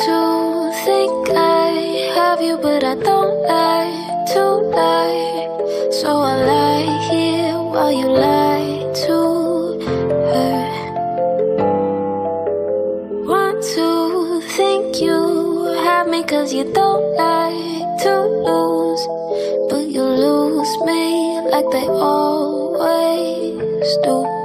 to think I have you, but I don't like to lie. So I lie here while you lie to her. Want to think you have me, cause you don't like to lose, but you lose me like they always do.